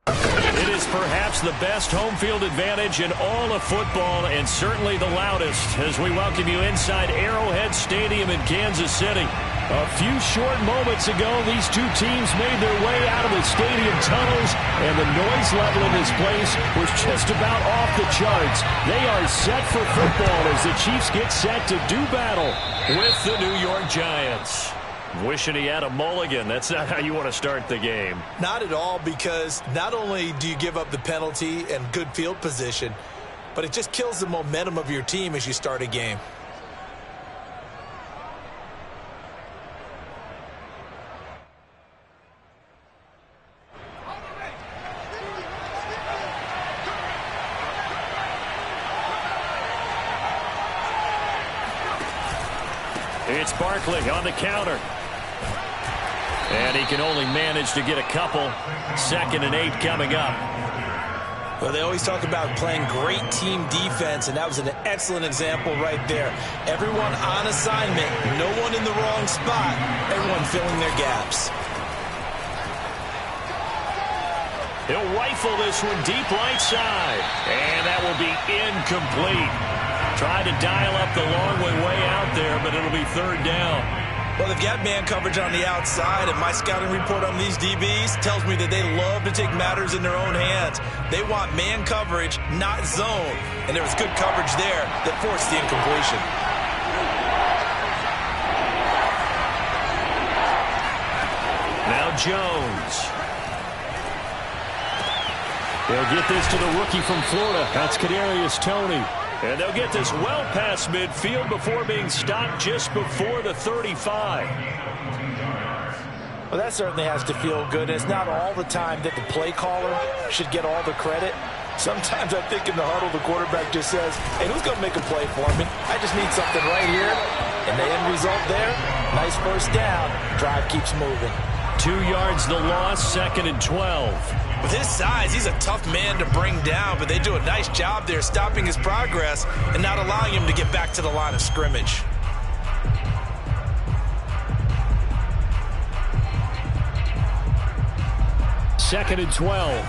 It is perhaps the best home field advantage in all of football, and certainly the loudest, as we welcome you inside Arrowhead Stadium in Kansas City. A few short moments ago, these two teams made their way out of the stadium tunnels, and the noise level in this place was just about off the charts. They are set for football as the Chiefs get set to do battle with the New York Giants. Wishing he had a mulligan. That's not how you want to start the game. Not at all, because not only do you give up the penalty and good field position, but it just kills the momentum of your team as you start a game. It's Barkley on the counter. And he can only manage to get a couple. 2nd and 8 coming up. Well, they always talk about playing great team defense, and that was an excellent example right there. Everyone on assignment, no one in the wrong spot, everyone filling their gaps. He'll rifle this one deep right side. And that will be incomplete. Tried to dial up the long way out there, but it'll be 3rd down. Well, they've got man coverage on the outside, and my scouting report on these DBs tells me that they love to take matters in their own hands. They want man coverage, not zone. And there was good coverage there that forced the incompletion. Now Jones. They'll get this to the rookie from Florida. That's Kadarius Toney. And they'll get this well past midfield before being stopped just before the 35. Well, that certainly has to feel good. It's not all the time that the play caller should get all the credit. Sometimes I think in the huddle, the quarterback just says, hey, who's going to make a play for me? I just need something right here. And the end result there, nice first down. Drive keeps moving. 2 yards the loss, 2nd and 12. With his size, he's a tough man to bring down, but they do a nice job there stopping his progress and not allowing him to get back to the line of scrimmage. Second and 12.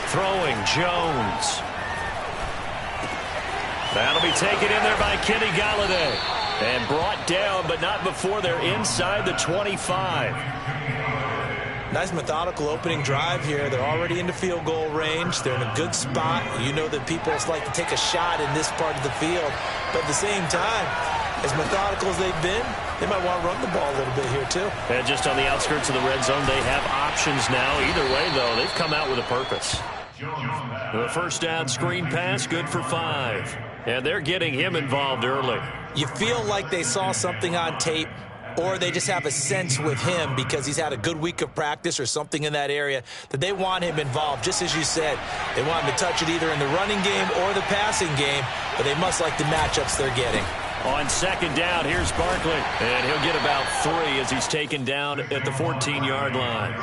Throwing Jones. That'll be taken in there by Kenny Golladay. And brought down, but not before they're inside the 25. Nice methodical opening drive here. They're already into field goal range. They're in a good spot. You know that people like to take a shot in this part of the field. But at the same time, as methodical as they've been, they might want to run the ball a little bit here too. And just on the outskirts of the red zone, they have options now. Either way, though, they've come out with a purpose. The first down screen pass, good for 5. And they're getting him involved early. You feel like they saw something on tape, or they just have a sense with him because he's had a good week of practice or something in that area that they want him involved. Just as you said, they want him to touch it either in the running game or the passing game, but they must like the matchups they're getting. On 2nd down, here's Barkley, and he'll get about 3 as he's taken down at the 14-yard line.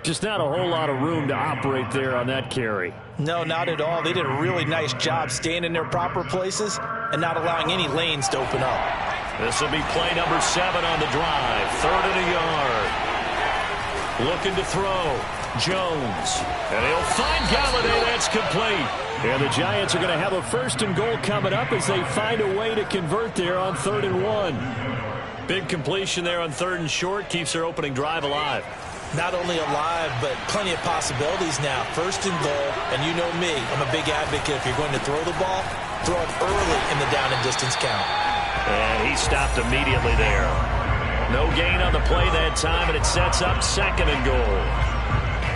Just not a whole lot of room to operate there on that carry. No, not at all. They did a really nice job staying in their proper places and not allowing any lanes to open up. This will be play number 7 on the drive. 3rd and a yard. Looking to throw. Jones. And he'll find Golladay. That's complete. And the Giants are going to have a 1st and goal coming up as they find a way to convert there on 3rd and 1. Big completion there on 3rd and short. Keeps their opening drive alive. Not only alive, but plenty of possibilities now. 1st and goal, and you know me, I'm a big advocate. If you're going to throw the ball, throw it early in the down and distance count. And he stopped immediately there. No gain on the play that time, and it sets up 2nd and goal.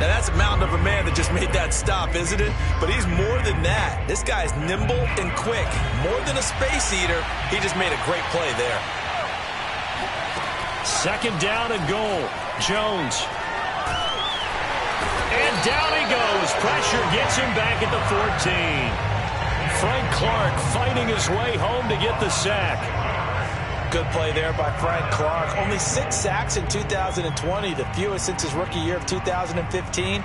Now that's a mountain of a man that just made that stop, isn't it? But he's more than that. This guy's nimble and quick. More than a space eater, he just made a great play there. 2nd down and goal. Jones. And down he goes. Pressure gets him back at the 14. Frank Clark fighting his way home to get the sack. Good play there by Frank Clark. Only 6 sacks in 2020, the fewest since his rookie year of 2015.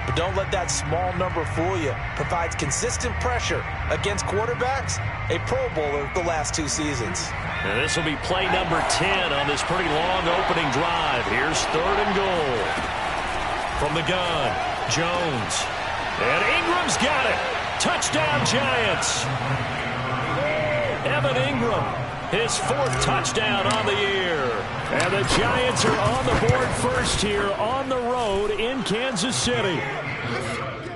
but don't let that small number fool you. Provides consistent pressure against quarterbacks, a Pro Bowler the last 2 seasons. And this will be play number 10 on this pretty long opening drive. Here's 3rd and goal. From the gun, Jones. And Ingram's got it. Touchdown, Giants. Evan Ingram, his 4th touchdown on the year. And the Giants are on the board first here on the road in Kansas City.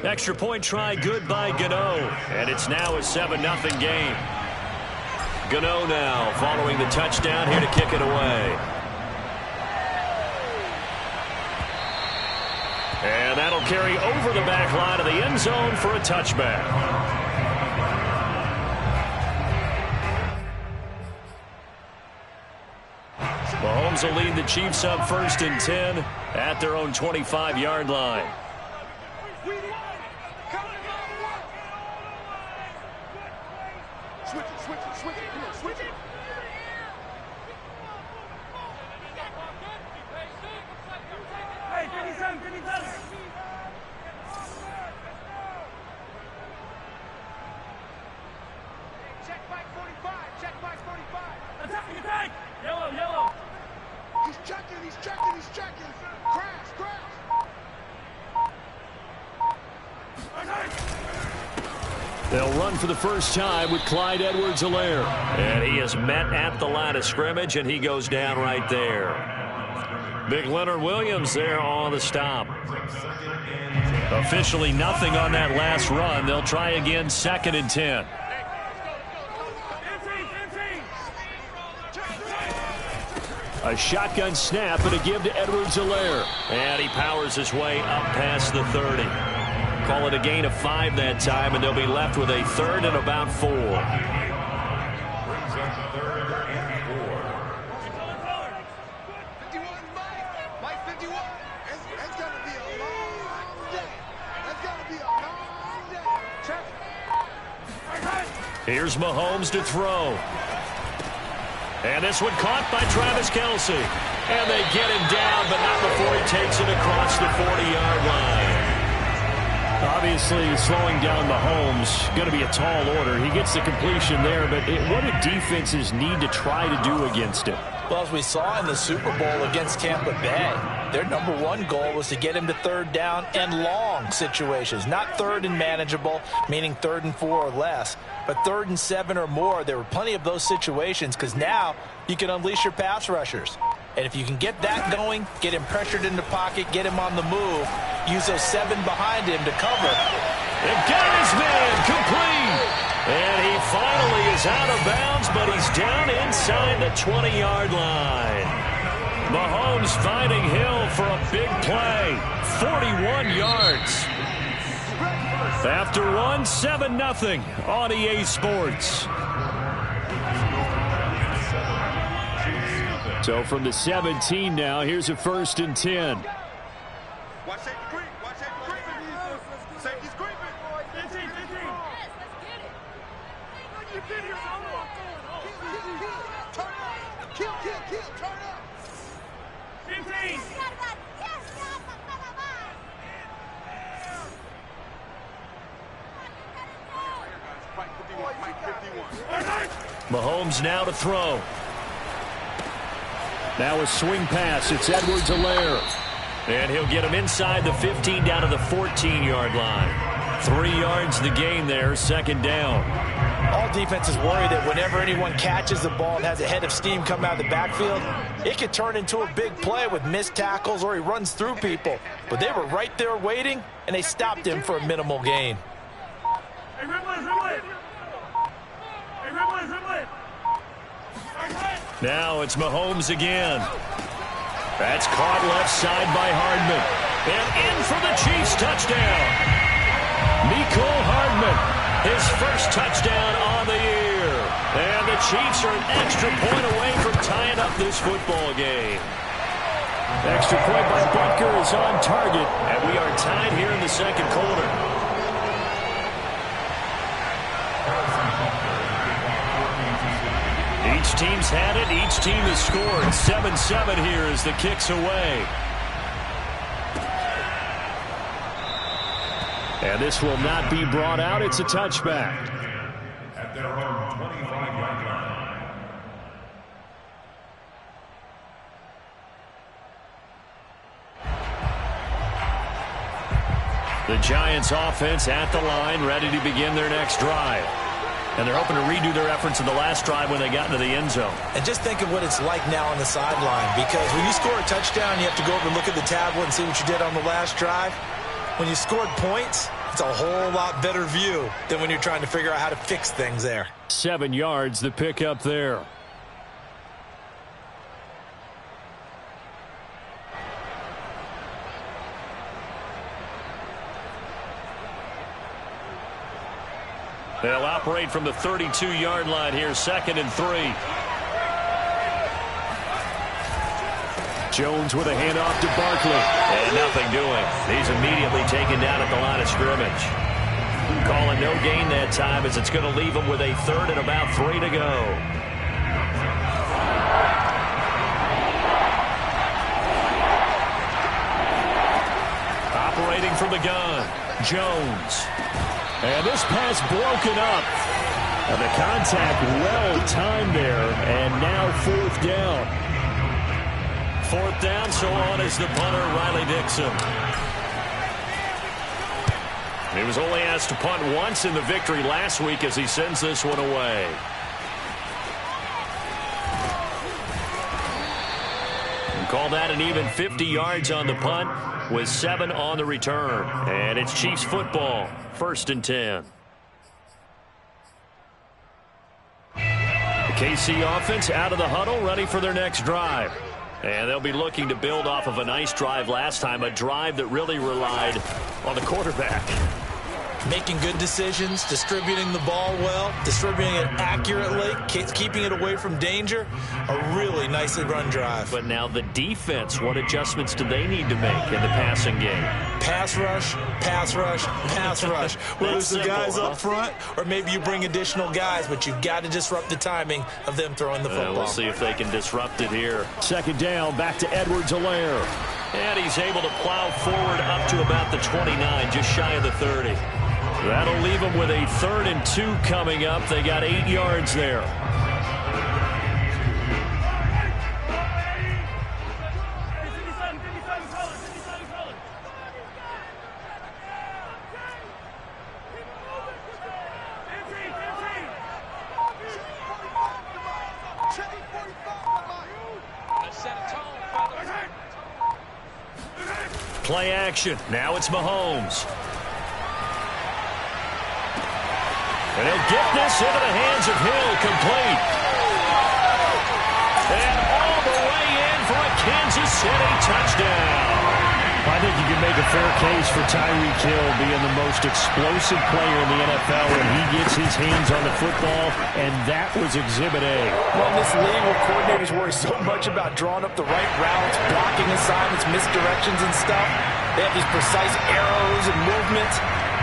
Extra point try good by Gano. And it's now a 7-0 game. Gano now following the touchdown here to kick it away. And that'll carry over the back line of the end zone for a touchback. Mahomes will lead the Chiefs up 1st and 10 at their own 25-yard line. They'll run for the first time with Clyde Edwards-Helaire. And he is met at the line of scrimmage, and he goes down right there. Big Leonard Williams there on the stop. Officially nothing on that last run. They'll try again 2nd and 10. A shotgun snap and a give to Edwards-Helaire. And he powers his way up past the 30. Call it a gain of 5 that time, and they'll be left with a 3rd and about 4. Here's Mahomes to throw. And this one caught by Travis Kelce. And they get him down, but not before he takes it across the 40-yard line. Obviously, slowing down Mahomes, going to be a tall order. He gets the completion there, but what do defenses need to try to do against him? Well, as we saw in the Super Bowl against Tampa Bay, their #1 goal was to get him to 3rd down and long situations. Not 3rd and manageable, meaning 3rd and 4 or less, but 3rd and 7 or more. There were plenty of those situations because now you can unleash your pass rushers. And if you can get that going, get him pressured in the pocket, get him on the move, use those 7 behind him to cover. And got his man complete. And he finally is out of bounds, but he's down inside the 20-yard line. Mahomes finding Hill for a big play. 41 yards. After one, 7-0 on EA Sports. So from the 17 now, here's a 1st and 10. Watch safety creep. Watch safety creeping. Safety's creeping. 15. Turn up. Kill. Turn up. 15. Mahomes now to throw. Now a swing pass. It's Edwards-Helaire. And he'll get him inside the 15 down to the 14-yard line. 3 yards the gain there, 2nd down. All defenses worry that whenever anyone catches the ball and has a head of steam come out of the backfield, it could turn into a big play with missed tackles or he runs through people. But they were right there waiting, and they stopped him for a minimal gain. Hey, dribble it. Now it's Mahomes again. That's caught left side by Hardman. And in for the Chiefs touchdown. Mecole Hardman, his 1st touchdown on the year. And the Chiefs are an extra point away from tying up this football game. Extra point by Butker is on target. And we are tied here in the 2nd quarter. Each team's had it. Each team has scored. 7-7 here as the kick's away. And this will not be brought out. It's a touchback. At their own 25-yard line. The Giants offense at the line, ready to begin their next drive. And they're hoping to redo their efforts in the last drive when they got into the end zone. And just think of what it's like now on the sideline, because when you score a touchdown, you have to go over and look at the tablet and see what you did on the last drive. When you scored points, it's a whole lot better view than when you're trying to figure out how to fix things there. 7 yards, the pickup there. They'll operate from the 32-yard line here, 2nd and 3. Jones with a handoff to Barkley. And nothing doing. He's immediately taken down at the line of scrimmage. Calling no gain that time as it's going to leave him with a 3rd and about 3 to go. Operating from the gun, Jones. And this pass broken up. And the contact well timed there. And now 4th down. 4th down, so on is the punter, Riley Dixon. He was only asked to punt once in the victory last week as he sends this one away. And call that an even 50 yards on the punt with 7 on the return. And it's Chiefs football, 1st and 10. The KC offense out of the huddle, ready for their next drive. And they'll be looking to build off of a nice drive last time, a drive that really relied on the quarterback. Making good decisions, distributing the ball well, distributing it accurately, keeping it away from danger. A really nicely run drive. But now the defense, what adjustments do they need to make in the passing game? Pass rush, pass rush, pass rush. Whether it's the guys up front or maybe you bring additional guys, but you've got to disrupt the timing of them throwing the football. We'll see if they can disrupt it here. 2nd down, back to Edwards-Helaire. And he's able to plow forward up to about the 29, just shy of the 30. That'll leave them with a 3rd and 2 coming up. They got 8 yards there. Play action. Now it's Mahomes. And he'll get this into the hands of Hill, complete. And all the way in for a Kansas City touchdown. I think you can make a fair case for Tyreek Hill being the most explosive player in the NFL when he gets his hands on the football, and that was Exhibit A. Well, in this league where coordinators worry so much about drawing up the right routes, blocking assignments, misdirections and stuff, they have these precise arrows and movements.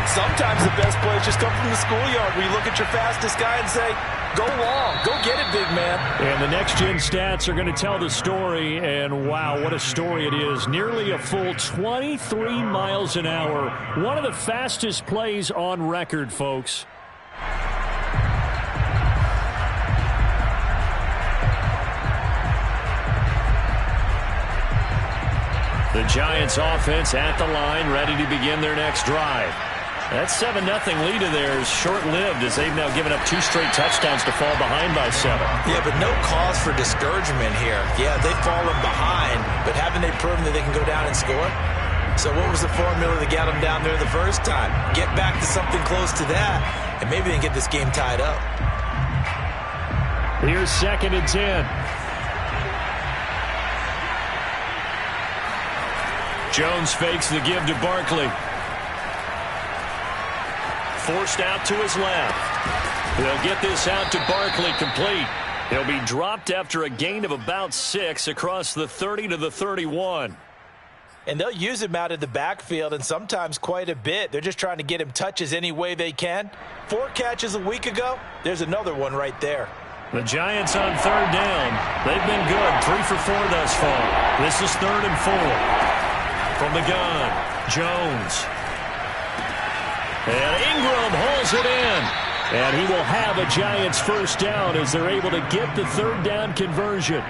Sometimes the best plays just come from the schoolyard where you look at your fastest guy and say, go long, go get it, big man. And the next-gen stats are going to tell the story, and wow, what a story it is. Nearly a full 23 miles an hour. One of the fastest plays on record, folks. The Giants offense at the line, ready to begin their next drive. That 7-0 lead of theirs short-lived as they've now given up 2 straight touchdowns to fall behind by 7. Yeah, but no cause for discouragement here. Yeah, they've fallen behind, but haven't they proven that they can go down and score? So what was the formula that got them down there the first time? Get back to something close to that, and maybe they can get this game tied up. Here's 2nd and 10. Jones fakes the give to Barkley. Forced out to his left. They'll get this out to Barkley, complete. He'll be dropped after a gain of about 6 across the 30 to the 31. And they'll use him out in the backfield, and sometimes quite a bit. They're just trying to get him touches any way they can. 4 catches a week ago. There's another one right there. The Giants on 3rd down. They've been good, 3 for 4 thus far. This is 3rd and 4. From the gun, Jones. And Ingram holds it in. And he will have a Giants first down as they're able to get the third down conversion.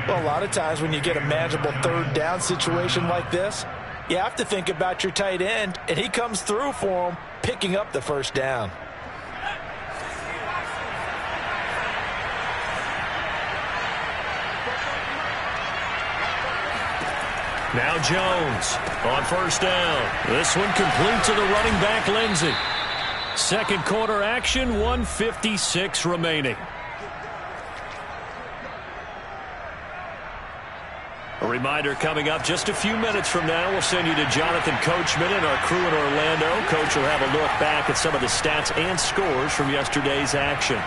Well, a lot of times when you get a manageable third down situation like this, you have to think about your tight end, and he comes through for him, picking up the first down. Now Jones on first down. This one complete to the running back, Lindsey. Second quarter action, 1:56 remaining. A reminder coming up just a few minutes from now, we'll send you to Jonathan Coachman and our crew in Orlando. Coach will have a look back at some of the stats and scores from yesterday's action.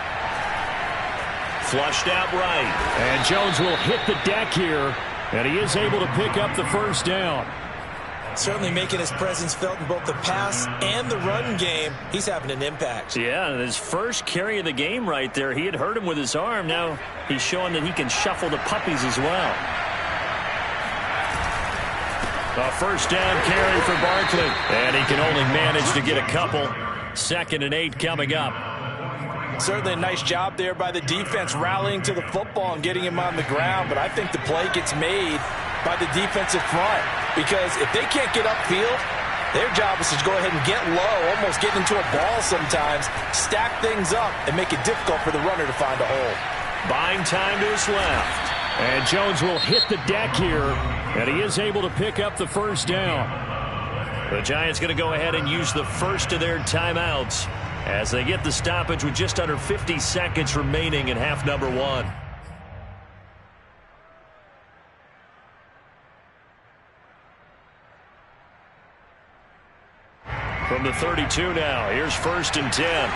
Flushed out right. And Jones will hit the deck here, and he is able to pick up the first down. Certainly making his presence felt in both the pass and the run game. He's having an impact. Yeah, and his first carry of the game right there, he had hurt him with his arm. Now he's showing that he can shuffle the puppies as well. A first down carry for Barkley. And he can only manage to get a couple. 2nd and 8 coming up. Certainly a nice job there by the defense rallying to the football and getting him on the ground. But I think the play gets made by the defensive front. Because if they can't get upfield, their job is to go ahead and get low, almost get into a ball sometimes, stack things up, and make it difficult for the runner to find a hole. Buying time to his left. And Jones will hit the deck here, and he is able to pick up the first down. The Giants going to go ahead and use the first of their timeouts as they get the stoppage with just under 50 seconds remaining in half number 1. From the 32 now, here's 1st and 10.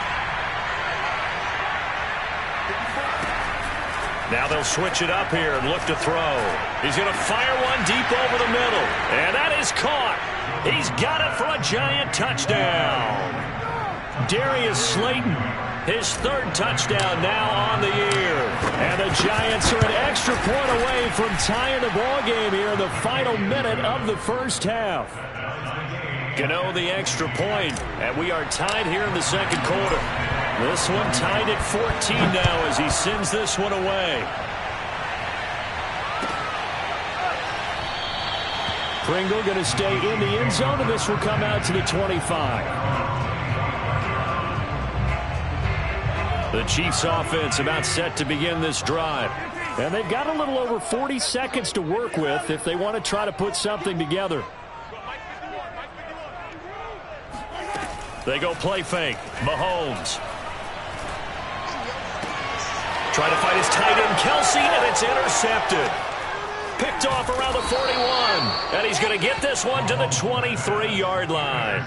Now they'll switch it up here and look to throw. He's going to fire one deep over the middle. And that is caught. He's got it for a Giant touchdown. Darius Slayton, his 3rd touchdown now on the year. And the Giants are an extra point away from tying the ball game here in the final minute of the first half. Gano the extra point, and we are tied here in the second quarter. This one tied at 14 now as he sends this one away. Pringle going to stay in the end zone, and this will come out to the 25. The Chiefs offense about set to begin this drive. And they've got a little over 40 seconds to work with if they want to try to put something together. They go play fake. Mahomes. Trying to fight his tight end, Kelsey, and it's intercepted. Picked off around the 41. And he's going to get this one to the 23-yard line.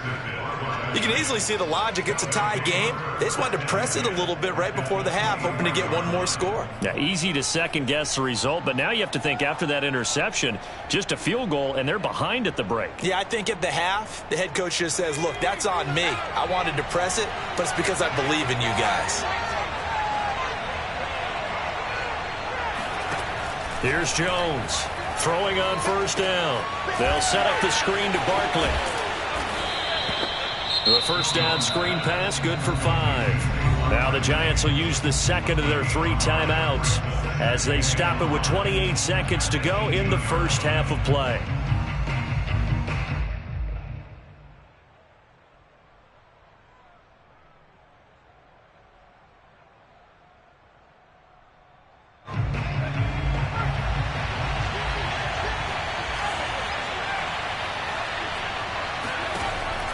You can easily see the logic. It's a tie game. They just wanted to press it a little bit right before the half, hoping to get one more score. Yeah, easy to second-guess the result, but now you have to think after that interception, just a field goal, and they're behind at the break. Yeah, I think at the half, the head coach just says, look, that's on me. I wanted to press it, but it's because I believe in you guys. Here's Jones throwing on first down. They'll set up the screen to Barkley. The first down screen pass, good for 5. Now the Giants will use the second of their 3 timeouts as they stop it with 28 seconds to go in the first half of play.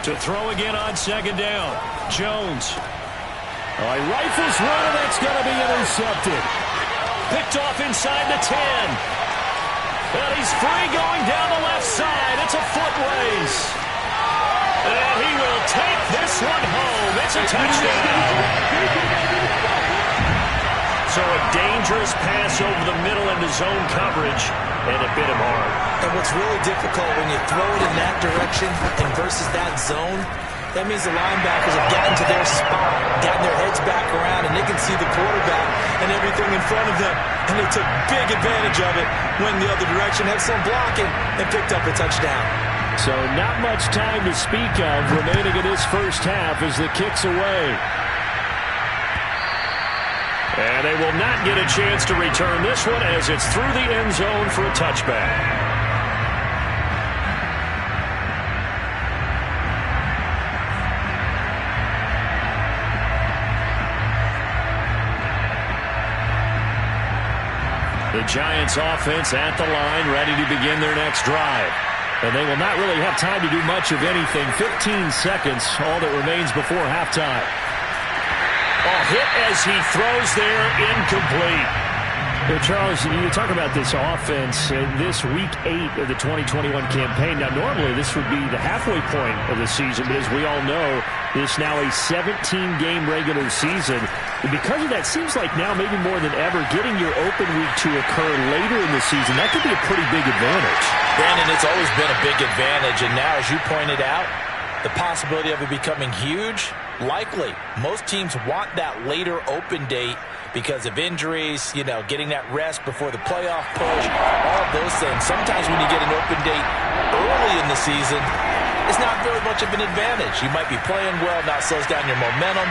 To throw again on second down. Jones. He rifles one, and that's going to be intercepted. Picked off inside the 10. And he's free going down the left side. It's a foot race. And he will take this one home. It's a touchdown. So a dangerous pass over the middle into zone coverage, and it bit him hard. And what's really difficult when you throw it in that direction and versus that zone, that means the linebackers have gotten to their spot, gotten their heads back around, and they can see the quarterback and everything in front of them. And they took big advantage of it, went in the other direction, had some blocking, and picked up a touchdown. So not much time to speak of remaining in this first half as the kick's away. And they will not get a chance to return this one as it's through the end zone for a touchback. The Giants offense at the line, ready to begin their next drive. And they will not really have time to do much of anything. 15 seconds, all that remains before halftime. Hit as he throws there, incomplete. Charles, you talk about this offense, this week 8 of the 2021 campaign. Now, normally this would be the halfway point of the season, but as we all know, this now a 17-game regular season. And because of that, seems like now maybe more than ever, getting your open week to occur later in the season, that could be a pretty big advantage. Brandon, it's always been a big advantage, and now, as you pointed out, the possibility of it becoming huge, likely. Most teams want that later open date because of injuries, getting that rest before the playoff push, all of those things. Sometimes when you get an open date early in the season, it's not very much of an advantage. You might be playing well, not slows down your momentum.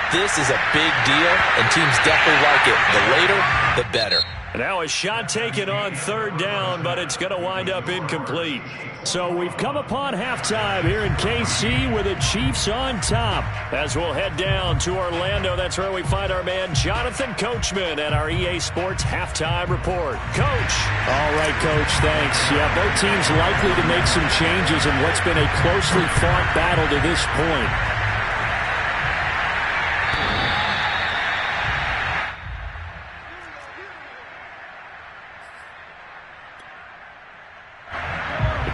This is a big deal, and teams definitely like it. The later, the better. Now a shot taken on third down, but it's going to wind up incomplete. So we've come upon halftime here in KC with the Chiefs on top. As we'll head down to Orlando, that's where we find our man Jonathan Coachman at our EA Sports Halftime Report. Coach. All right, Coach, thanks. Yeah, both teams likely to make some changes in what's been a closely fought battle to this point.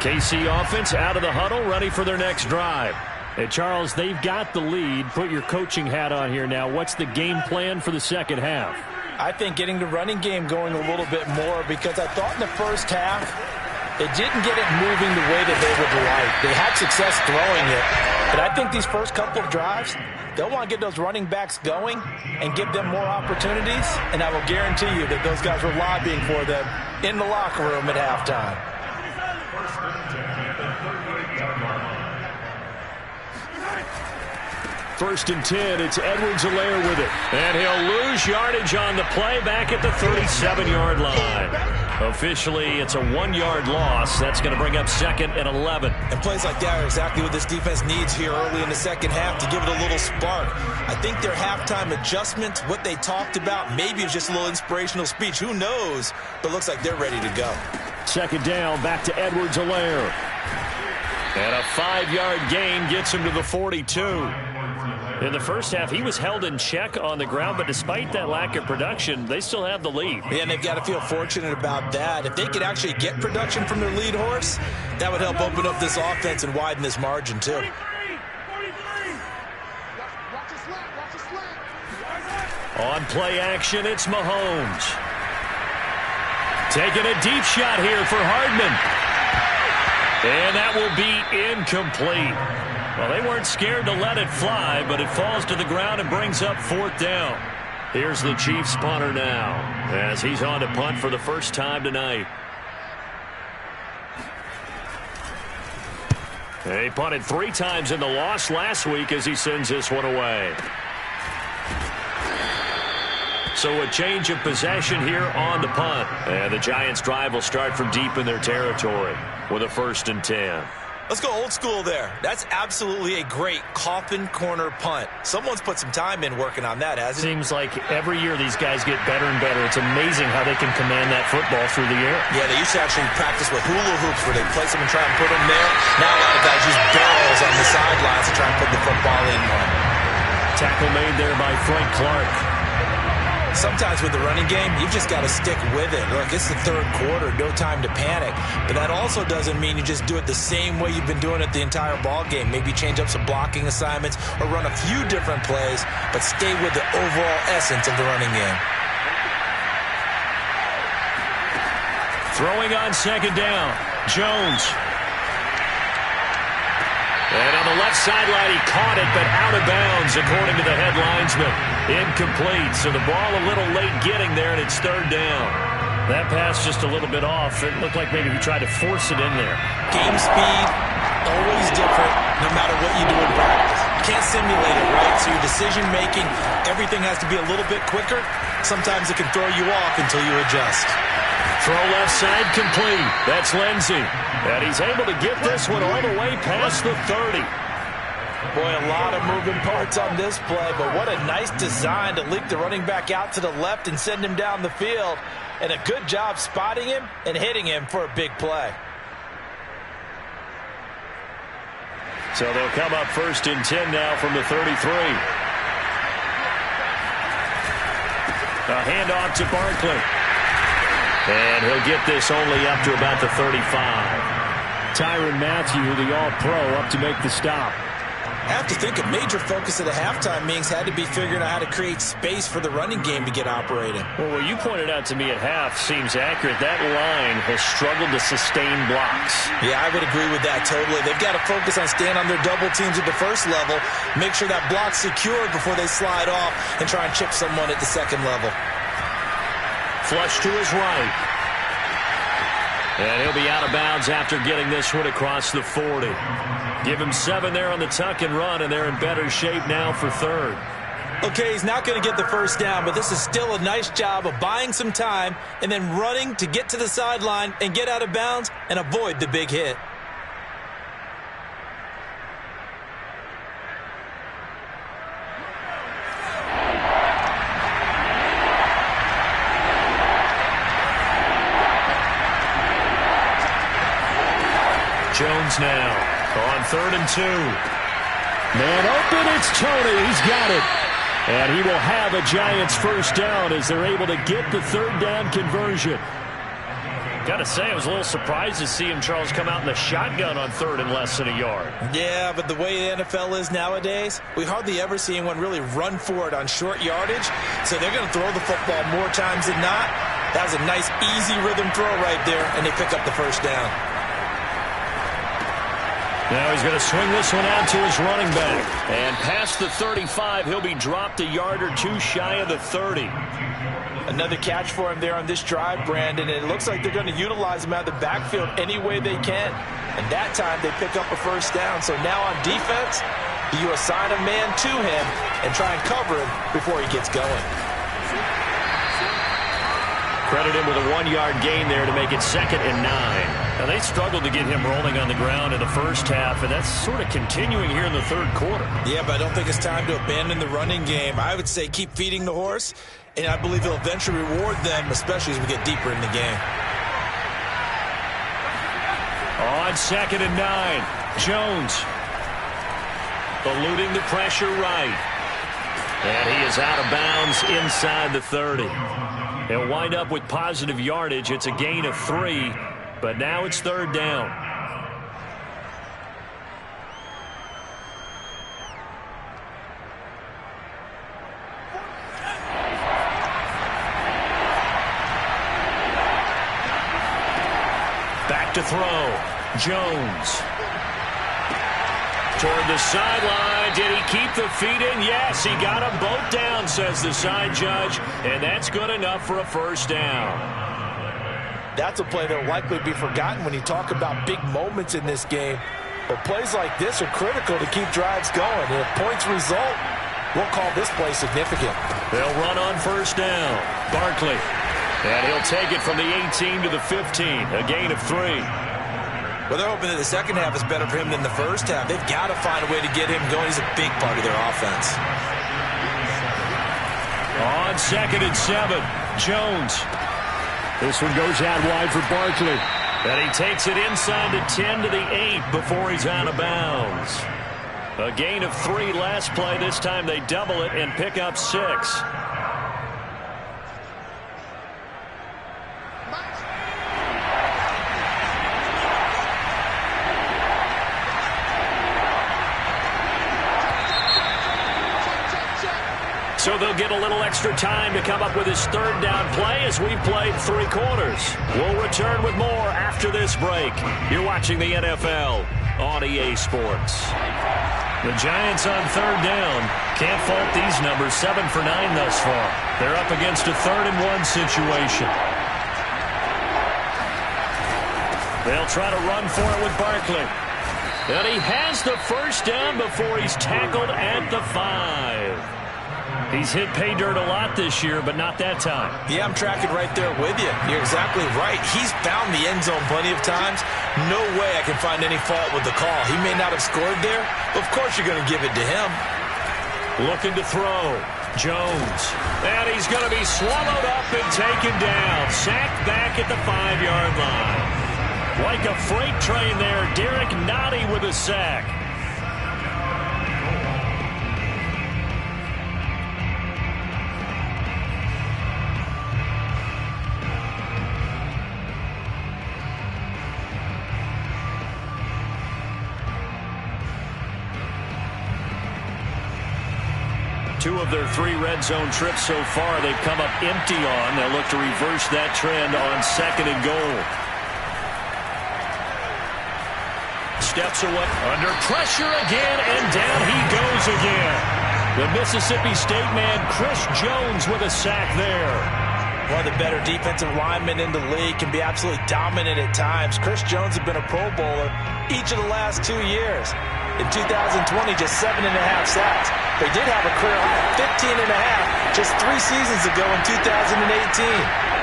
KC offense out of the huddle, ready for their next drive. Hey, Charles, they've got the lead. Put your coaching hat on here now. What's the game plan for the second half? I think getting the running game going a little bit more, because I thought in the first half they didn't get it moving the way that they would like. They had success throwing it, but I think these first couple of drives, they'll want to get those running backs going and give them more opportunities, and I will guarantee you that those guys were lobbying for them in the locker room at halftime. First and 10, it's Edwards-Helaire with it. And he'll lose yardage on the play back at the 37-yard line. Officially, it's a 1-yard loss. That's going to bring up 2nd and 11. And plays like that are exactly what this defense needs here early in the second half to give it a little spark. I think their halftime adjustment, what they talked about, maybe it's just a little inspirational speech. Who knows? But looks like they're ready to go. Second down, back to Edwards-Helaire. And a 5-yard gain gets him to the 42. In the first half, he was held in check on the ground, but despite that lack of production, they still have the lead. Yeah, and they've got to feel fortunate about that. If they could actually get production from their lead horse, that would help open up this offense and widen this margin, too. On play action, it's Mahomes. Taking a deep shot here for Hardman. And that will be incomplete. Well, they weren't scared to let it fly, but it falls to the ground and brings up 4th down. Here's the Chiefs punter now, as he's on to punt for the first time tonight. He punted 3 times in the loss last week as he sends this one away. So a change of possession here on the punt. And the Giants' drive will start from deep in their territory with a 1st and 10. Let's go old school there. That's absolutely a great coffin corner punt. Someone's put some time in working on that, hasn't it? Seems like every year these guys get better and better. It's amazing how they can command that football through the air. Yeah, they used to actually practice with hula hoops where they place them and try and put them there. Now a lot of guys use barrels on the sidelines to try and put the football in one. Tackle made there by Frank Clark. Sometimes with the running game, you've just got to stick with it. Look, it's the third quarter, no time to panic. But that also doesn't mean you just do it the same way you've been doing it the entire ball game. Maybe change up some blocking assignments or run a few different plays, but stay with the overall essence of the running game. Throwing on 2nd down, Jones. And on the left sideline, he caught it, but out of bounds, according to the head linesman. Incomplete, so the ball a little late getting there, and it's 3rd down. That pass just a little bit off. It looked like maybe he tried to force it in there. Game speed, always different no matter what you do in practice. You can't simulate it, right? So your decision-making, everything has to be a little bit quicker. Sometimes it can throw you off until you adjust. Throw left side complete. That's Lindsey. And he's able to get this one all the way past the 30. Boy, a lot of moving parts on this play, but what a nice design to leak the running back out to the left and send him down the field. And a good job spotting him and hitting him for a big play. So they'll come up 1st and 10 now from the 33. A handoff to Barkley. And he'll get this only up to about the 35. Tyrann Mathieu, the All-Pro, up to make the stop. I have to think a major focus of the halftime meetings had to be figuring out how to create space for the running game to get operating. Well, what you pointed out to me at half seems accurate. That line has struggled to sustain blocks. Yeah, I would agree with that totally. They've got to focus on staying on their double teams at the first level, make sure that block's secured before they slide off and try and chip someone at the second level. Flush to his right. And he'll be out of bounds after getting this one across the 40. Give him 7 there on the tuck and run, and they're in better shape now for 3rd. Okay, he's not going to get the first down, but this is still a nice job of buying some time and then running to get to the sideline and get out of bounds and avoid the big hit. Jones now on 3rd and 2. Man open, it's Tony. He's got it. And he will have a Giants first down as they're able to get the 3rd down conversion. Got to say, I was a little surprised to see him, Charles, come out in the shotgun on 3rd and less than a yard. Yeah, but the way the NFL is nowadays, we hardly ever see anyone really run for it on short yardage. So they're going to throw the football more times than not. That was a nice, easy rhythm throw right there, and they pick up the first down. Now he's going to swing this one out to his running back. And past the 35, he'll be dropped a yard or two shy of the 30. Another catch for him there on this drive, Brandon. And it looks like they're going to utilize him out of the backfield any way they can. And that time they pick up a first down. So now on defense, you assign a man to him and try and cover him before he gets going. Credit him with a 1-yard gain there to make it 2nd and 9. Now, they struggled to get him rolling on the ground in the first half, and that's sort of continuing here in the 3rd quarter. Yeah, but I don't think it's time to abandon the running game. I would say keep feeding the horse, and I believe he'll eventually reward them, especially as we get deeper in the game. On 2nd and 9, Jones eluding the pressure right. And he is out of bounds inside the 30. He'll wind up with positive yardage. It's a gain of 3. But now it's 3rd down. Back to throw. Jones. Toward the sideline. Did he keep the feet in? Yes, he got them both down, says the side judge. And that's good enough for a first down. That's a play that will likely be forgotten when you talk about big moments in this game. But plays like this are critical to keep drives going. And if points result, we'll call this play significant. They'll run on first down. Barkley. And he'll take it from the 18 to the 15. A gain of 3. Well, they're hoping that the second half is better for him than the first half. They've got to find a way to get him going. He's a big part of their offense. On 2nd and 7, Jones. This one goes out wide for Barkley. And he takes it inside the 10 to the 8 before he's out of bounds. A gain of 3 last play. This time they double it and pick up 6. So they'll get a little extra time to come up with his 3rd down play as we've played 3 quarters. We'll return with more after this break. You're watching the NFL on EA Sports. The Giants on 3rd down. Can't fault these numbers. 7 for 9 thus far. They're up against a 3rd and 1 situation. They'll try to run for it with Barkley. And he has the first down before he's tackled at the 5. He's hit pay dirt a lot this year, but not that time. Yeah, I'm tracking right there with you. You're exactly right. He's found the end zone plenty of times. No way I can find any fault with the call. He may not have scored there, but of course you're going to give it to him. Looking to throw. Jones. And he's going to be swallowed up and taken down. Sacked back at the 5-yard line. Like a freight train there, Derek Nottie with a sack. Two of their 3 red zone trips so far, they've come up empty on. They'll look to reverse that trend on 2nd and goal. Steps away. Under pressure again, and down he goes again. The Mississippi State man, Chris Jones, with a sack there. One of the better defensive linemen in the league, can be absolutely dominant at times. Chris Jones has been a Pro Bowler each of the last 2 years. In 2020, just 7.5 sacks. They did have a career high of 15.5 just 3 seasons ago in 2018.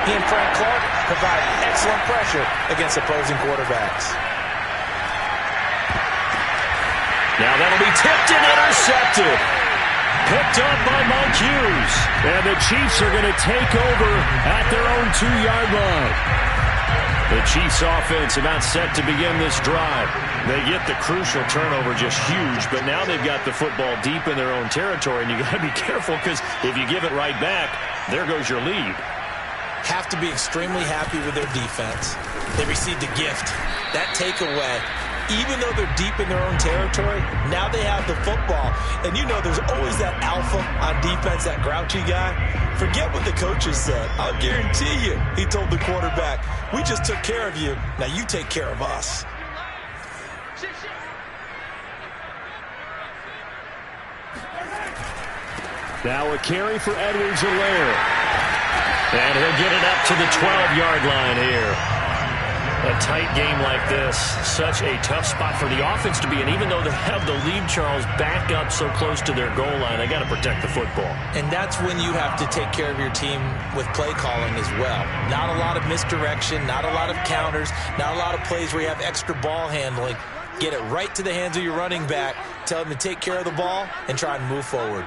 He and Frank Clark provide excellent pressure against opposing quarterbacks. Now that'll be tipped and intercepted. Picked up by Mike Hughes. And the Chiefs are going to take over at their own 2-yard line. The Chiefs offense about set to begin this drive. They get the crucial turnover, just huge, but now they've got the football deep in their own territory, and you got to be careful because if you give it right back, there goes your lead. Have to be extremely happy with their defense. They received a gift. That takeaway, even though they're deep in their own territory, now they have the football. And you know there's always that alpha on defense, that grouchy guy. Forget what the coaches said. I'll guarantee you, he told the quarterback, we just took care of you. Now you take care of us. Now a carry for Edwards-Helaire. And he'll get it up to the 12-yard line here. A tight game like this, such a tough spot for the offense to be in. Even though they have the lead, Charles, back up so close to their goal line, they got to protect the football. And that's when you have to take care of your team with play calling as well. Not a lot of misdirection, not a lot of counters, not a lot of plays where you have extra ball handling. Get it right to the hands of your running back, tell him to take care of the ball, and try and move forward.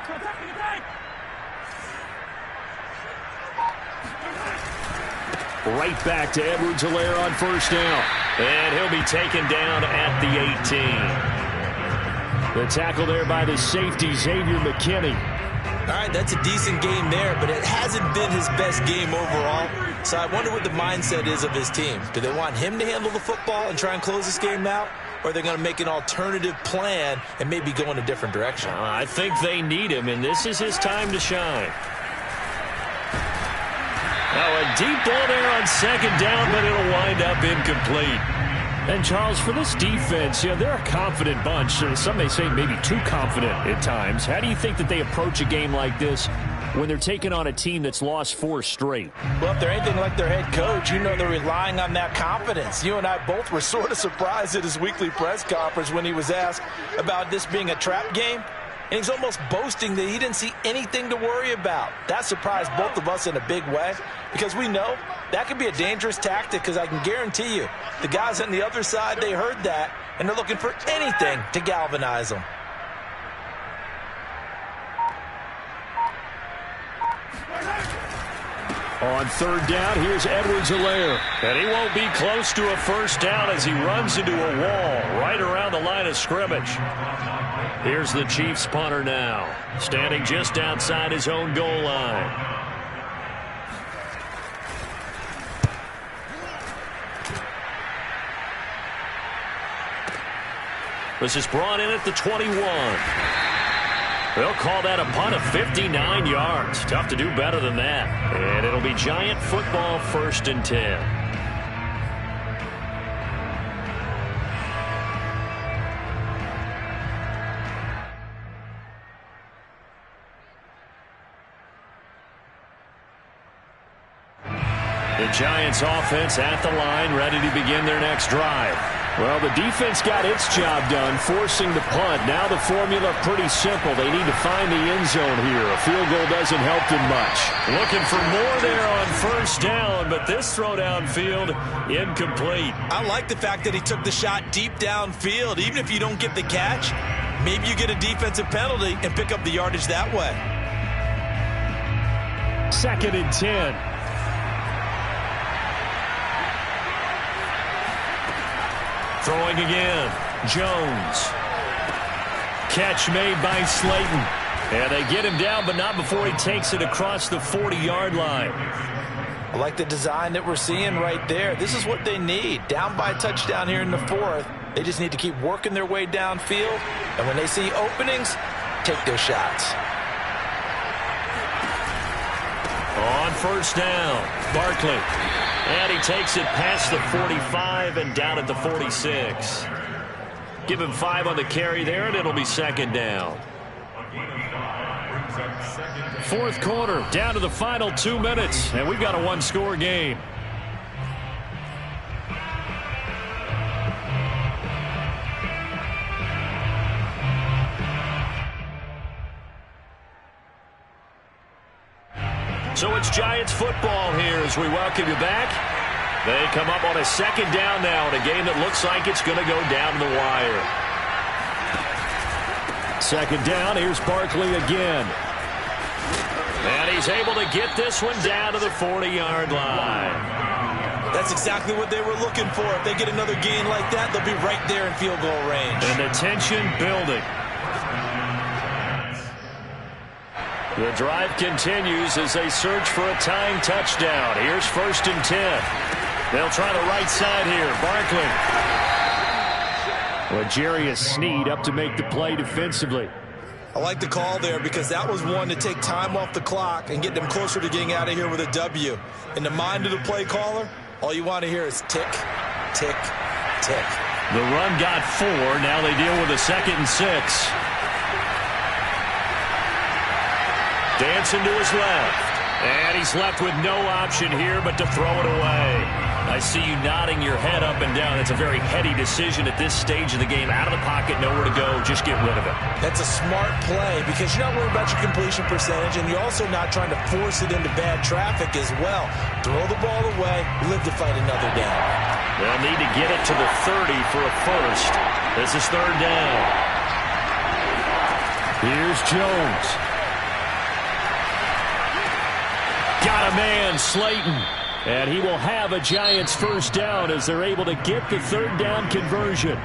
Right back to Edwards-Helaire on first down. And he'll be taken down at the 18. The tackle there by the safety, Xavier McKinney. All right, that's a decent game there, but it hasn't been his best game overall. So I wonder what the mindset is of his team. Do they want him to handle the football and try and close this game out? Or are they going to make an alternative plan and maybe go in a different direction? I think they need him, and this is his time to shine. Now a deep ball there on 2nd down, but it'll wind up incomplete. And Charles, for this defense, they're a confident bunch. Some may say maybe too confident at times. How do you think that they approach a game like this when they're taking on a team that's lost 4 straight? Well, if they're anything like their head coach, you know they're relying on that confidence. You and I both were sort of surprised at his weekly press conference when he was asked about this being a trap game. And he's almost boasting that he didn't see anything to worry about. That surprised both of us in a big way because we know that could be a dangerous tactic because I can guarantee you the guys on the other side, they heard that, and they're looking for anything to galvanize them. On 3rd down, here's Edwards-Helaire. And he won't be close to a first down as he runs into a wall right around the line of scrimmage. Here's the Chiefs punter now, standing just outside his own goal line. This is brought in at the 21. They'll call that a punt of 59 yards. Tough to do better than that. And it'll be Giant football, 1st and 10. The Giants offense at the line, ready to begin their next drive. Well, the defense got its job done, forcing the punt. Now the formula pretty simple. They need to find the end zone here. A field goal doesn't help them much. Looking for more there on first down, but this throw downfield incomplete. I like the fact that he took the shot deep downfield. Even if you don't get the catch, maybe you get a defensive penalty and pick up the yardage that way. 2nd and 10. Throwing again. Jones. Catch made by Slayton. And they get him down, but not before he takes it across the 40-yard line. I like the design that we're seeing right there. This is what they need. Down by a touchdown here in the 4th. They just need to keep working their way downfield. And when they see openings, take their shots. On first down, Barkley. And he takes it past the 45 and down at the 46. Give him 5 on the carry there, and it'll be 2nd down. 4th quarter, down to the final 2 minutes, and we've got a one-score game. So it's Giants football here as we welcome you back. They come up on a 2nd down now in a game that looks like it's going to go down the wire. 2nd down, here's Barkley again. And he's able to get this one down to the 40-yard line. That's exactly what they were looking for. If they get another gain like that, they'll be right there in field goal range. And the tension building. The drive continues as they search for a tying touchdown. Here's 1st and 10. They'll try the right side here. Barkley. Well, Jarius Sneed up to make the play defensively. I like the call there because that was one to take time off the clock and get them closer to getting out of here with a W. In the mind of the play caller, all you want to hear is tick, tick, tick. The run got 4. Now they deal with a 2nd and 6. Dancing to his left. And he's left with no option here but to throw it away. I see you nodding your head up and down. It's a very heady decision at this stage of the game. Out of the pocket, nowhere to go. Just get rid of it. That's a smart play because you're not worried about your completion percentage, and you're also not trying to force it into bad traffic as well. Throw the ball away, live to fight another down. They'll need to get it to the 30 for a first. This is 3rd down. Here's Jones. Got a man, Slayton. And he will have a Giants 1st down as they're able to get the 3rd down conversion.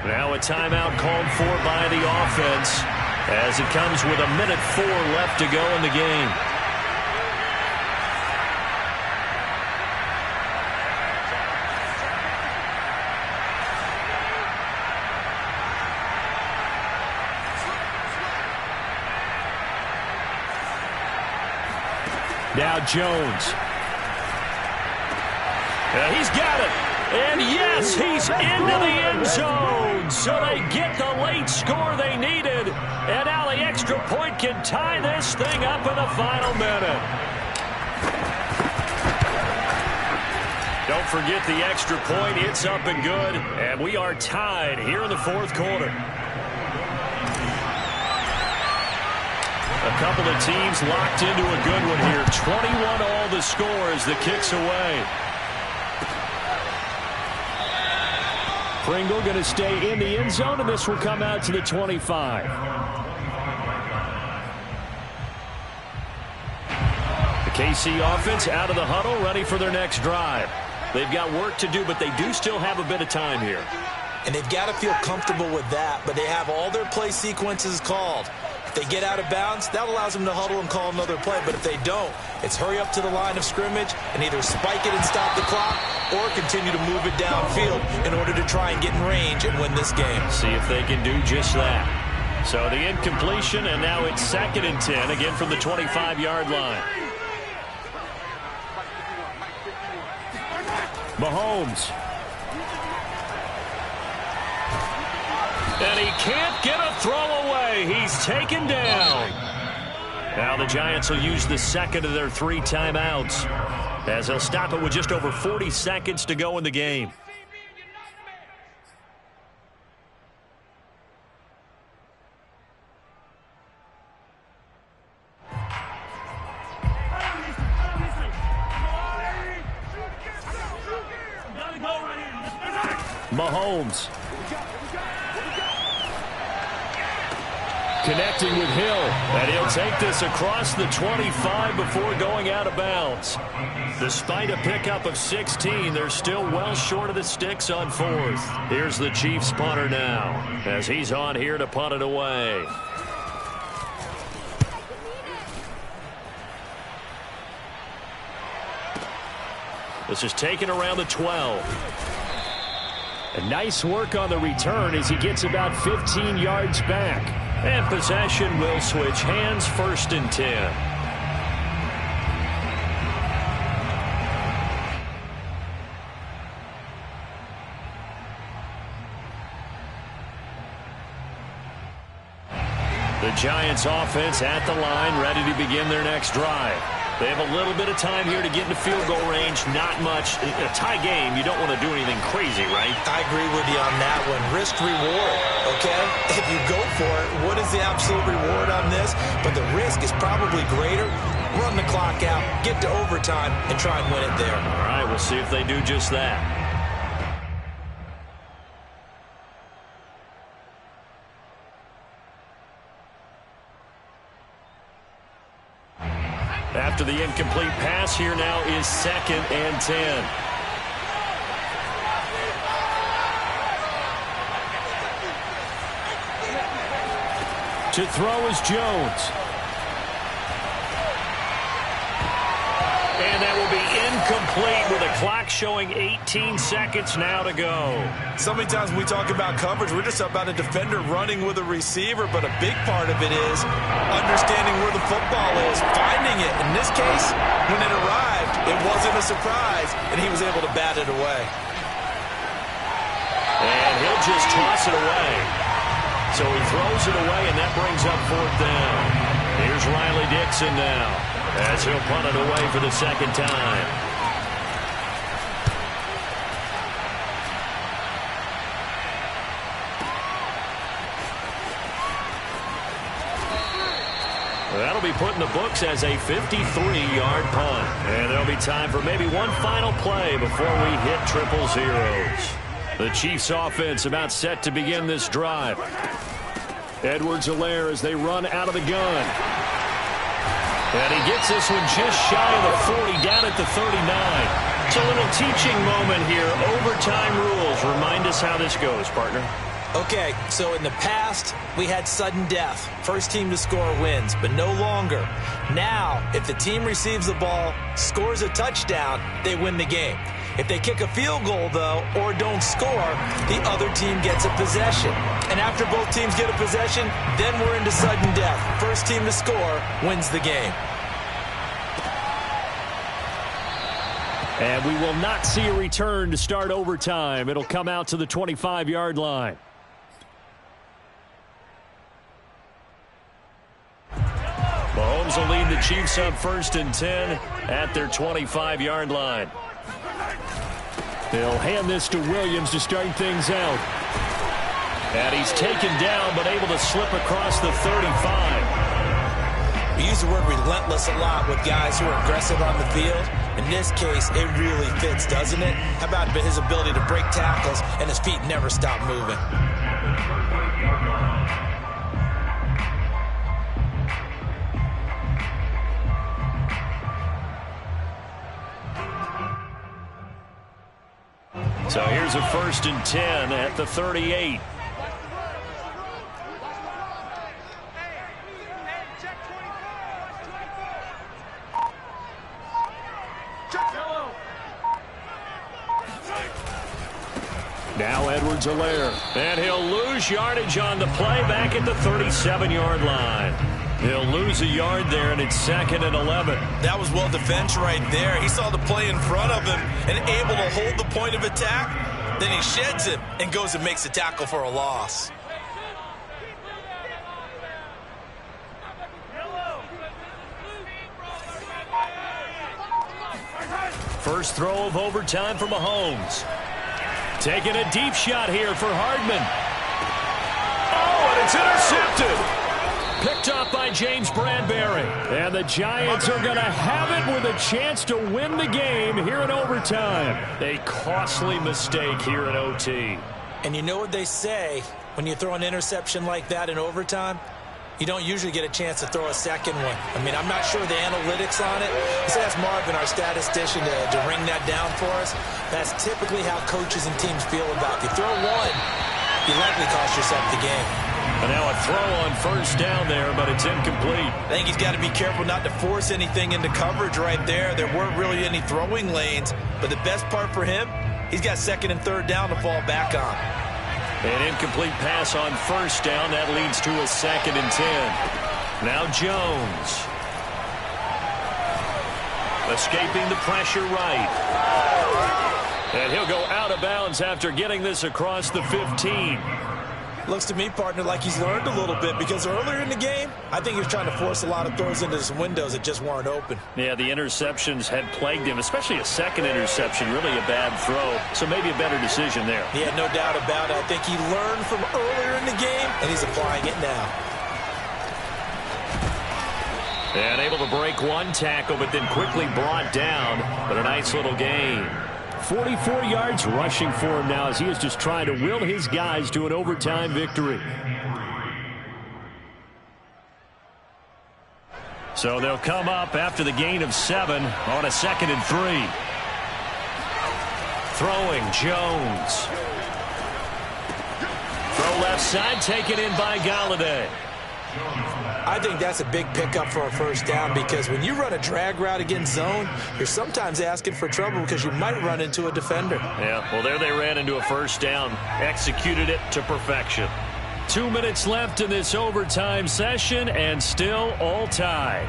Now a timeout called for by the offense as it comes with 1:04 left to go in the game. Now Jones. He's got it. And yes, he's into the end zone. So they get the late score they needed. And now the extra point can tie this thing up in the final minute. Don't forget the extra point. It's up and good. And we are tied here in the 4th quarter. A couple of teams locked into a good one here. 21 all the score as the kick's away. Pringle going to stay in the end zone, and this will come out to the 25. The KC offense out of the huddle, ready for their next drive. They've got work to do, but they do still have a bit of time here. And they've got to feel comfortable with that, but they have all their play sequences called. If they get out of bounds, that allows them to huddle and call another play. But if they don't, it's hurry up to the line of scrimmage and either spike it and stop the clock or continue to move it downfield in order to try and get in range and win this game. See if they can do just that. So the incompletion, and now it's 2nd and 10, again from the 25-yard line. Mahomes. And he can't get a throw away. He's taken down. Now the Giants will use the 2nd of their 3 timeouts as they'll stop it with just over 40 seconds to go in the game. Mahomes. Connecting with Hill, and he'll take this across the 25 before going out of bounds. Despite a pickup of 16, they're still well short of the sticks on fourth. Here's the Chiefs punter now, as he's on here to punt it away. This is taken around the 12. And nice work on the return as he gets about 15 yards back. And possession will switch hands, 1st and 10. The Giants offense at the line, ready to begin their next drive. They have a little bit of time here to get into field goal range. Not much. In a tie game, you don't want to do anything crazy, right? I agree with you on that one. Risk reward, okay? If you go for it, what is the absolute reward on this? But the risk is probably greater. Run the clock out, get to overtime, and try and win it there. All right, we'll see if they do just that. After the incomplete pass, here now is 2nd and 10. To throw is Jones. And that will be incomplete with a clock showing 18 seconds now to go. So many times when we talk about coverage, we're just about a defender running with a receiver, but a big part of it is understanding where the football is, finding it. In this case, when it arrived, it wasn't a surprise, and he was able to bat it away. And he'll just toss it away. So he throws it away, and that brings up 4th down. Here's Riley Dixon now, as he'll punt it away for the 2nd time. That'll be put in the books as a 53-yard punt. And there'll be time for maybe one final play before we hit triple zeros. The Chiefs offense about set to begin this drive. Edwards-Helaire as they run out of the gun. And he gets this one just shy of the 40, down at the 39. It's a little teaching moment here. Overtime rules. Remind us how this goes, partner. Okay, so in the past, we had sudden death. First team to score wins, but no longer. Now, if the team receives the ball, scores a touchdown, they win the game. If they kick a field goal, though, or don't score, the other team gets a possession. And after both teams get a possession, then we're into sudden death. First team to score wins the game. And we will not see a return to start overtime. It'll come out to the 25-yard line. Mahomes will lead the Chiefs up 1st and 10 at their 25-yard line. They'll hand this to Williams to start things out. And he's taken down, but able to slip across the 35. We use the word relentless a lot with guys who are aggressive on the field. In this case, it really fits, doesn't it? How about his ability to break tackles and his feet never stop moving? So here's a 1st and 10 at the 38. Now Edwards-Helaire. And he'll lose yardage on the play back at the 37-yard line. He'll lose a yard there, and it's 2nd and 11. That was well defense right there. He saw the play in front of him and able to hold the point of attack. Then he sheds it and goes and makes a tackle for a loss. First throw of overtime for Mahomes. Taking a deep shot here for Hardman. Oh, and it's intercepted. Picked up off by James Bradbury. And the Giants are going to have it with a chance to win the game here in overtime. A costly mistake here in OT. And you know what they say, when you throw an interception like that in overtime, you don't usually get a chance to throw a second one. I mean, I'm not sure the analytics on it. Let's ask Marvin, our statistician, to ring that down for us. That's typically how coaches and teams feel about it. If you throw one, you likely cost yourself the game. And now a throw on first down there, but it's incomplete. I think he's got to be careful not to force anything into coverage right there. There weren't really any throwing lanes, but the best part for him, he's got second and third down to fall back on. An incomplete pass on first down. That leads to a 2nd and 10. Now Jones. Escaping the pressure right. And he'll go out of bounds after getting this across the 15. Looks to me, partner, like he's learned a little bit, because earlier in the game, I think he was trying to force a lot of throws into some windows that just weren't open. Yeah, the interceptions had plagued him, especially a second interception, really a bad throw. So maybe a better decision there. Yeah, no doubt about it. I think he learned from earlier in the game, and he's applying it now. And able to break one tackle, but then quickly brought down. But a nice little gain. 44 yards rushing for him now as he is just trying to will his guys to an overtime victory. So they'll come up after the gain of 7 on a 2nd and 3. Throwing Jones. Throw left side, taken in by Galladay. I think that's a big pickup for a first down, because when you run a drag route against zone, you're sometimes asking for trouble because you might run into a defender. Yeah, well, there they ran into a first down. Executed it to perfection. 2 minutes left in this overtime session, and still all tied.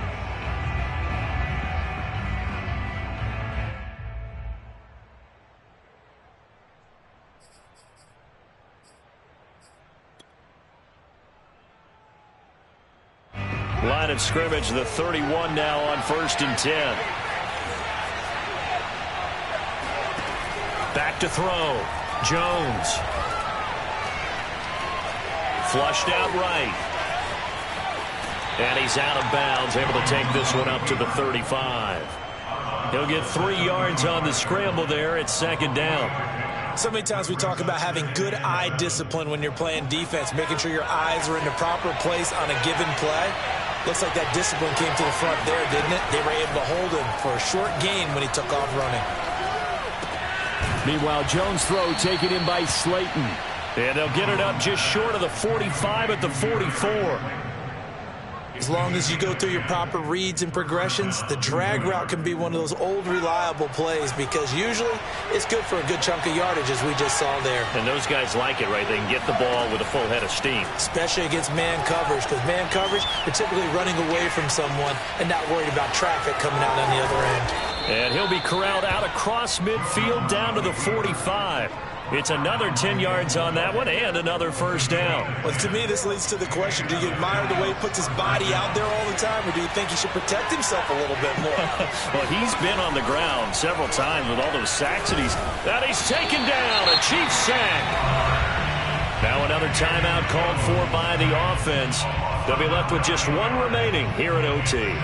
Line of scrimmage, the 31 now on 1st and 10. Back to throw. Jones. Flushed out right. And he's out of bounds, able to take this one up to the 35. He'll get 3 yards on the scramble there at 2nd down. So many times we talk about having good eye discipline when you're playing defense, making sure your eyes are in the proper place on a given play. Looks like that discipline came to the front there, didn't it? They were able to hold him for a short gain when he took off running. Meanwhile, Jones' throw taken in by Slayton. And they'll get it up just short of the 45 at the 44. As long as you go through your proper reads and progressions, the drag route can be one of those old reliable plays, because usually it's good for a good chunk of yardage, as we just saw there. And those guys like it, right? They can get the ball with a full head of steam. Especially against man coverage, because man coverage, you're typically running away from someone and not worried about traffic coming out on the other end. And he'll be corralled out across midfield down to the 45. It's another 10 yards on that one and another first down. Well, to me, this leads to the question, do you admire the way he puts his body out there all the time, or do you think he should protect himself a little bit more? Well, he's been on the ground several times with all those sacks that he's taken down. A Chiefs sack. Now another timeout called for by the offense. They'll be left with just 1 remaining here at OT.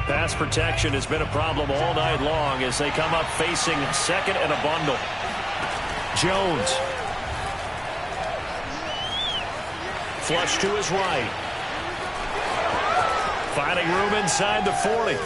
Pass protection has been a problem all night long as they come up facing 2nd and a bundle. Jones. Flush to his right. Finding room inside the 40.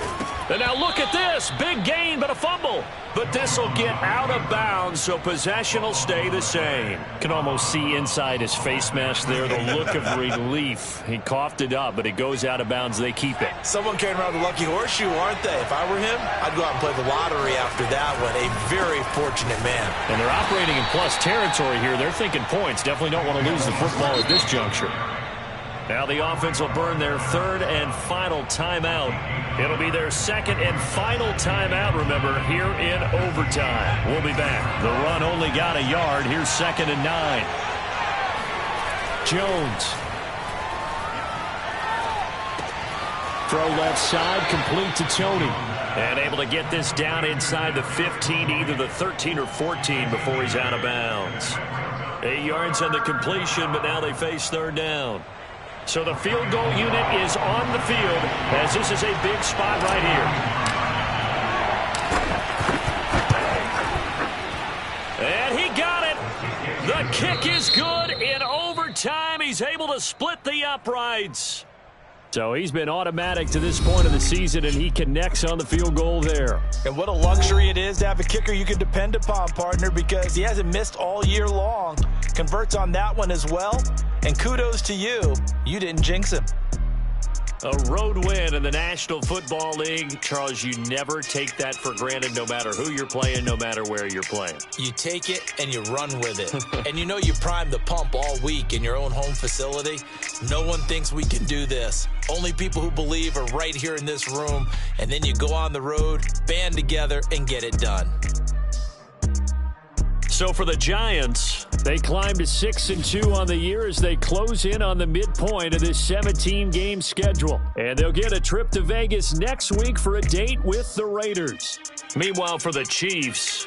And now look at this. Big gain, but a fumble. But this will get out of bounds, so possession will stay the same. Can almost see inside his face mask there the look of relief. He coughed it up, but it goes out of bounds. They keep it. Someone came around the lucky horseshoe, aren't they? If I were him, I'd go out and play the lottery after that one. A very fortunate man. And they're operating in plus territory here. They're thinking points. Definitely don't want to lose the football at this juncture. Now the offense will burn their 3rd and final timeout. It'll be their 2nd and final timeout, remember, here in overtime. We'll be back. The run only got a yard. Here's 2nd and 9. Jones. throw left side, complete to Tony. And able to get this down inside the 15, either the 13 or 14 before he's out of bounds. 8 yards on the completion, but now they face third down. So the field goal unit is on the field as this is a big spot right here. And he got it. The kick is good. In overtime, he's able to split the uprights. So he's been automatic to this point of the season, and he connects on the field goal there. And what a luxury it is to have a kicker you can depend upon, partner, because he hasn't missed all year long. Converts on that one as well. And kudos to you. You didn't jinx him. A road win in the National Football League. Charles, you never take that for granted no matter who you're playing, no matter where you're playing. You take it and you run with it. And you know you primed the pump all week in your own home facility. No one thinks we can do this. Only people who believe are right here in this room. And then you go on the road, band together, and get it done. So for the Giants, they climb to 6-2 on the year as they close in on the midpoint of this 17-game schedule. And they'll get a trip to Vegas next week for a date with the Raiders. Meanwhile, for the Chiefs,